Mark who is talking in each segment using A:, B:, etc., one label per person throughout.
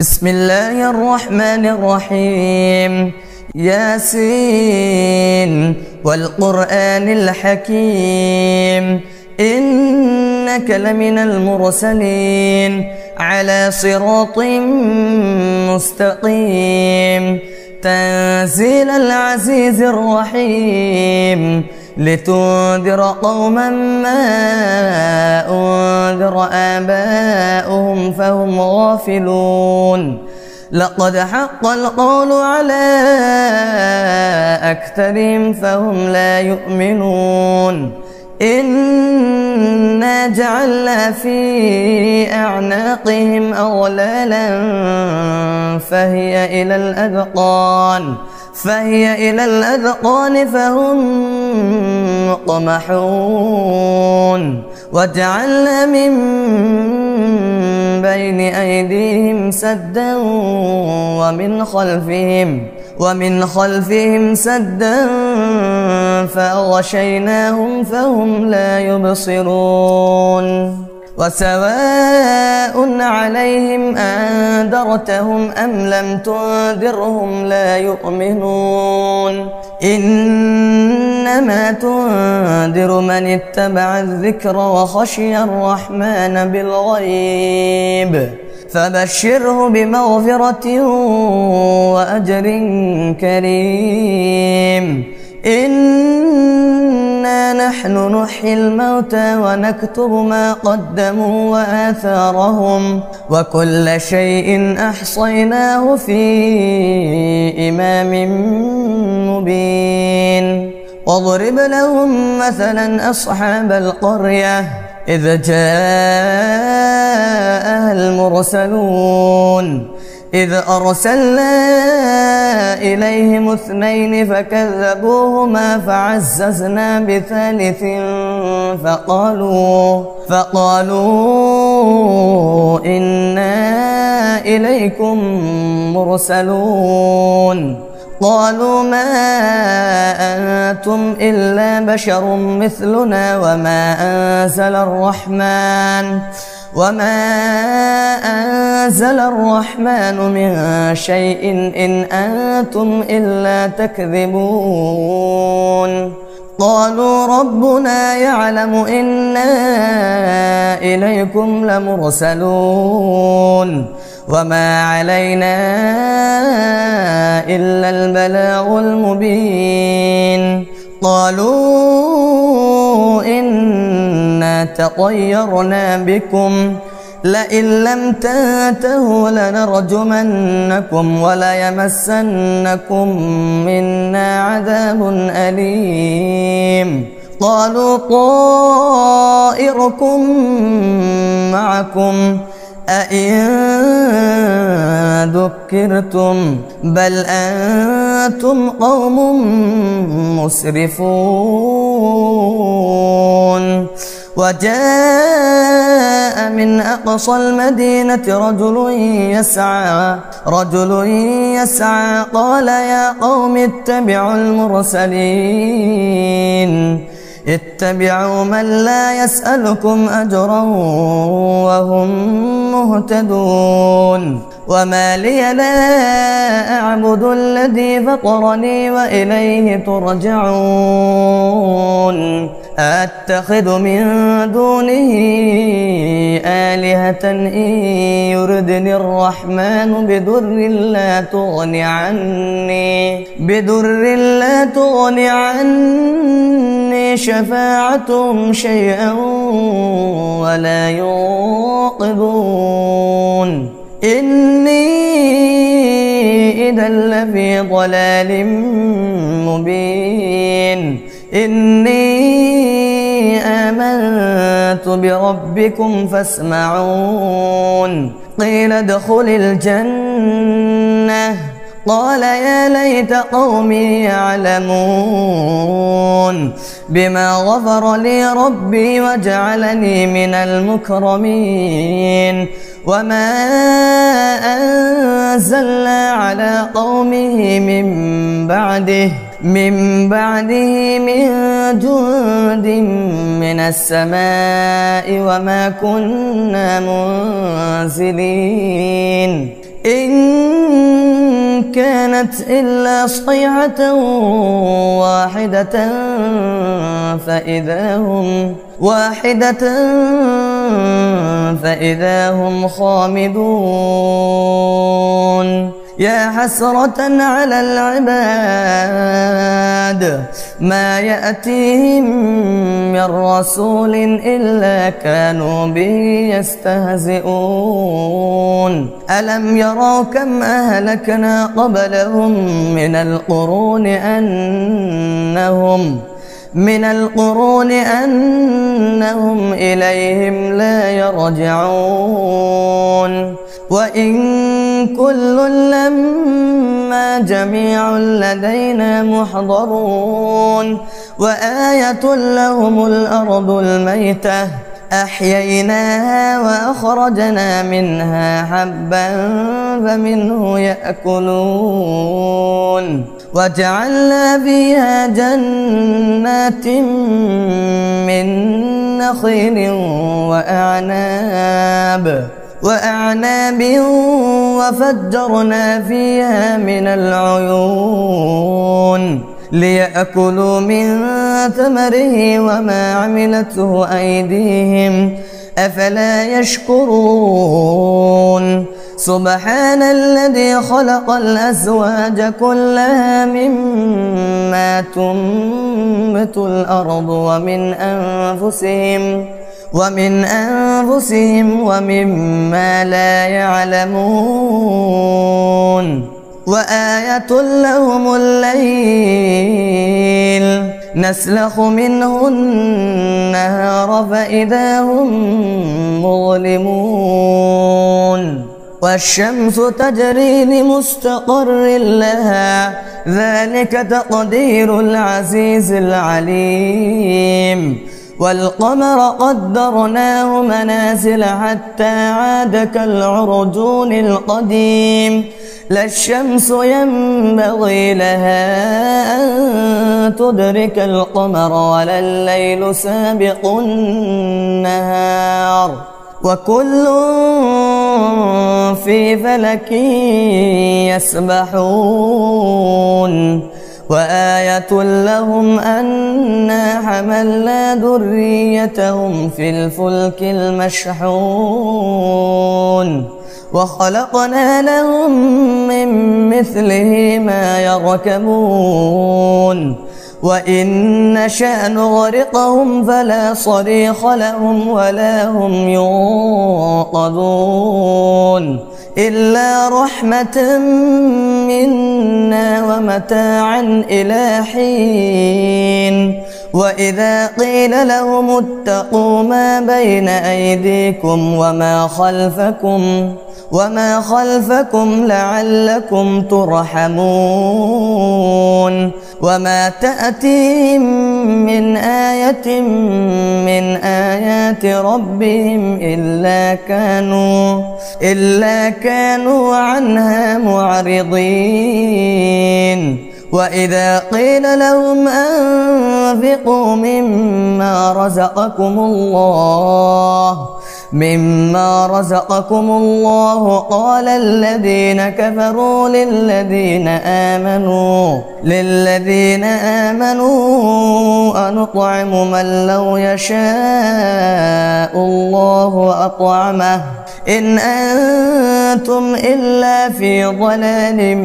A: بسم الله الرحمن الرحيم. ياسين والقرآن الحكيم إنك لمن المرسلين على صراط مستقيم تنزيل العزيز الرحيم لتنذر قوما ما أنذر آباؤهم فهم غافلون. لقد حق القول على أكثرهم فهم لا يؤمنون. إنا جعلنا في أعناقهم أغلالا فهي إلى الأذقان فهم مقمحون. وجعلنا من بين أيديهم سدا ومن خلفهم سدا فأغشيناهم فهم لا يبصرون. وسواء عليهم أنذرتهم أم لم تنذرهم لا يؤمنون. إنما تنذر من اتبع الذكر وخشي الرحمن بالغيب فبشره بمغفرة وأجر كريم. إنا نحن نحيي الموتى ونكتب ما قدموا وآثارهم وكل شيء أحصيناه في إمام مبين. واضرب لهم مثلا أصحاب القرية إذ جاءها المرسلون إذ أرسلنا إليهم 2 فكذبوهما فعززنا بثالث فقالوا إنا إليكم مرسلون. قالوا ما أنتم إلا بشر مثلنا وما أنزل الرحمن من شيء إن أنتم إلا تكذبون. قالوا ربنا يعلم إنا إليكم لمرسلون وما علينا إلا البلاغ المبين. قالوا إنا تطيرنا بكم لئن لم تنتهوا لنرجمنكم وليمسنكم منا عذاب أليم. قالوا طائركم معكم أئن ذكرتم بل أنتم قوم مسرفون. وجاء من أقصى المدينة رجل يسعى قال يا قوم اتبعوا المرسلين اتبعوا من لا يسألكم أجرا وهم مهتدون. وما لي لا أعبد الذي فطرني وإليه ترجعون. أتخذ من دونه آلهة إن يردني الرحمن بضر لا تغني عني شفاعتهم شيئا ولا ينقذون. إني إذا لفي ضلال مبين. إني آمنت بربكم فاسمعون. قيل ادخل الجنة قال يا ليت قومي يعلمون بما غفر لي ربي وجعلني من المكرمين. وما أنزلنا على قومه من بعده من جند من السماء وما كنا منزلين. إن كانت إلا صيحة واحدة فإذا هم خامدون يا حسرة على العباد ما يأتيهم من رسول إلا كانوا به يستهزئون ألم يروا كم أهلكنا قبلهم من القرون أنهم إليهم لا يرجعون وإن كل لما جميع لدينا محضرون وآية لهم الأرض الميتة أحييناها وأخرجنا منها حبا فمنه يأكلون وجعلنا فيها جنات من نخيل وأعناب وفجرنا فيها من العيون ليأكلوا من ثمره وما عملته أيديهم أفلا يشكرون سبحان الذي خلق الأزواج كلها مما تنبت الأرض ومن أنفسهم ومما لا يعلمون وآية لهم الليل نسلخ منه النهار فإذا هم مظلمون والشمس تجري لمستقر لها ذلك تقدير العزيز العليم والقمر قدرناه منازل حتى عاد كالعرجون القديم لا الشمس ينبغي لها أن تدرك القمر ولا الليل سابق النهار وكل في فلك يسبحون وآية لهم أنا حملنا ذريتهم في الفلك المشحون وخلقنا لهم من مثله ما يركبون وإن نشأ نغرقهم فلا صريخ لهم ولا هم ينقذون إلا رحمة منا ومتاعا إلى حين وإذا قيل لهم اتقوا ما بين أيديكم وما خلفكم لعلكم ترحمون وما تأتيهم من آية من آيات ربهم إلا كانوا عنها معرضين وإذا قيل لهم أنفقوا مما رزقكم الله قال الذين كفروا للذين آمنوا أنطعم من لو يشاء الله أطعمه إن أنتم إلا في ضلال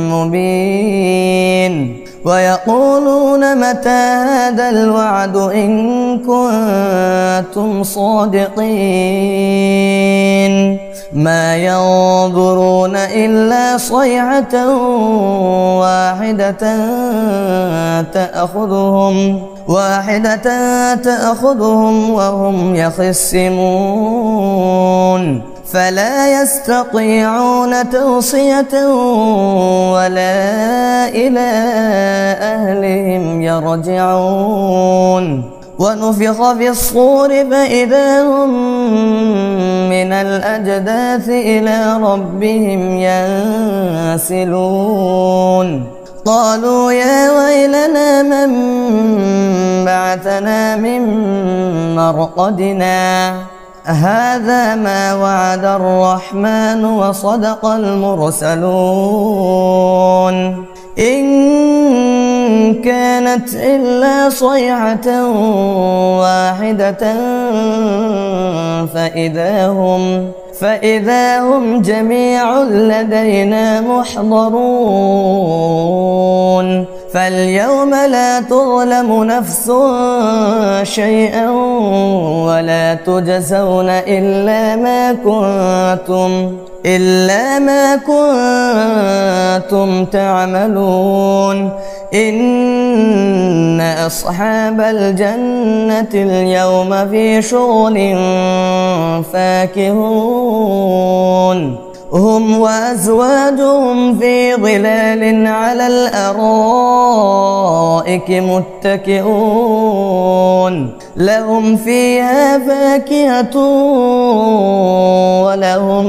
A: مبين ويقولون متى هذا الوعد إن كنتم صادقين ما ينظرون إلا صيحة واحدة تأخذهم وهم يخصمون فلا يستطيعون توصية ولا إلى أهلهم يرجعون ونفخ في الصور فإذا هم من الأجداث إلى ربهم ينسلون قالوا يا ويلنا من بعثنا من مرقدنا هذا ما وعد الرحمن وصدق المرسلون إن كانت إلا صيحة واحدة فإذا هم جميع لدينا محضرون فاليوم لا تظلم نفس شيئا ولا تجزون إلا ما كنتم تعملون إن أصحاب الجنة اليوم في شغل فاكهون هم وأزواجهم في ظلال على الأرائك متكئون لهم فيها فاكهة ولهم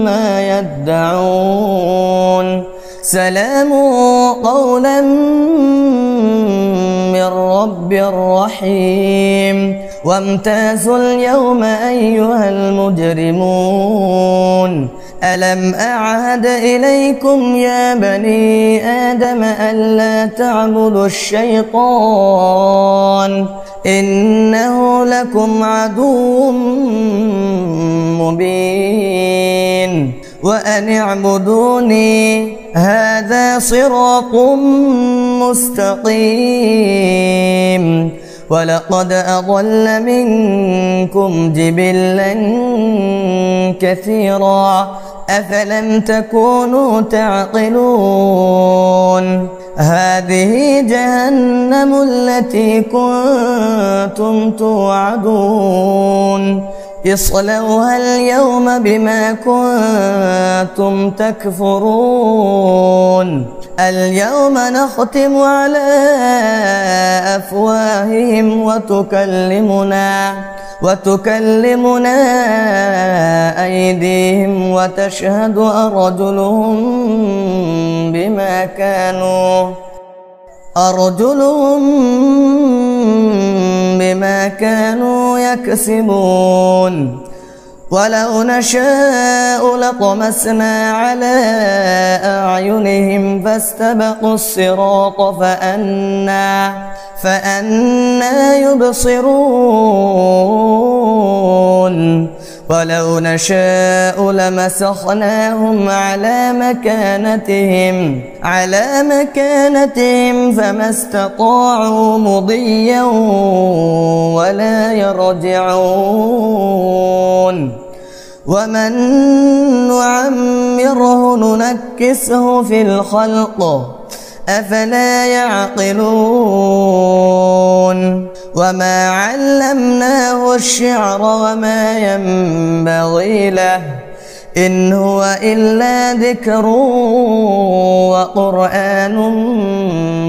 A: ما يدعون سلام قولا من رب رحيم وامتازوا اليوم أيها المجرمون ألم أعهد إليكم يا بني آدم ألا تعبدوا الشيطان إنه لكم عدو مبين وأن اعبدوني هذا صراط مستقيم ولقد أضل منكم جبلا كثيرا أفلم تكونوا تعقلون هذه جهنم التي كنتم توعدون اصلوها اليوم بما كنتم تكفرون اليوم نختم على أفواههم وتكلمنا أيديهم وتشهد أرجلهم بما كانوا يكسبون ولو نشاء لطمسنا على أعينهم فاستبقوا الصراط فأنى يبصرون ولو نشاء لمسخناهم على مكانتهم فما استطاعوا مضيا ولا يرجعون ومن نعمره ننكسه في الخلق أفلا يعقلون وما علمناه الشعر وما ينبغي له إن هو إلا ذكر وقرآن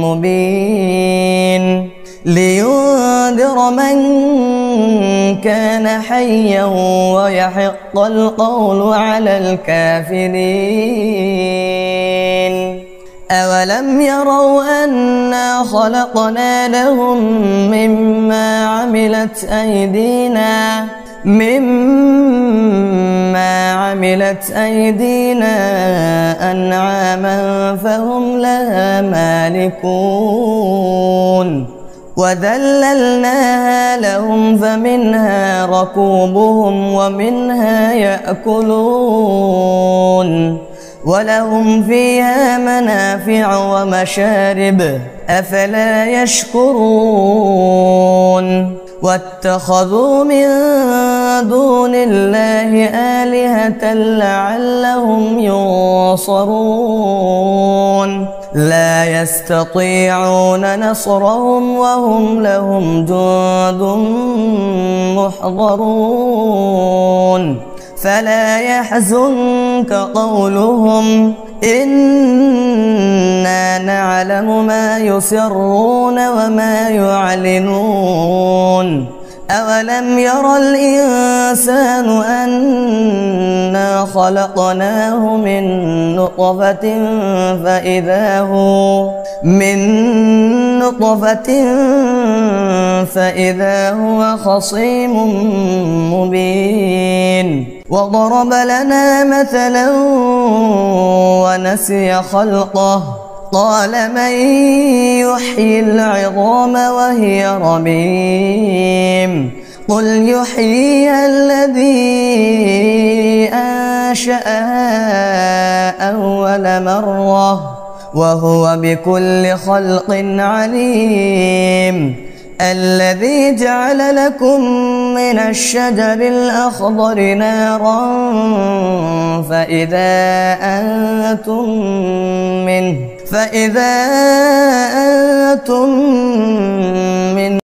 A: مبين لينذر من كان حيا ويحق القول على الكافرين أولم يروا أنا خلقنا لهم مما عملت أيدينا أنعاما فهم لها مالكون وذللناها لهم فمنها ركوبهم ومنها يأكلون ولهم فيها منافع ومشارب أفلا يشكرون واتخذوا من دون الله آلهة لعلهم ينصرون لا يستطيعون نصرهم وهم لهم جند محضرون فلا يحزنك قولهم إنا نعلم ما يسرون وما يعلنون أولم ير الإنسان أنا خلقناه من نطفة فإذا هو خصيم مبين وضرب لنا مثلا ونسي خلقه قال من يحيي العظام وهي رميم قل يحييها الذي أنشأها أول مرة وهو بكل خلق عليم الذي جعل لكم من الشجر الأخضر نارا فإذا أنتم منه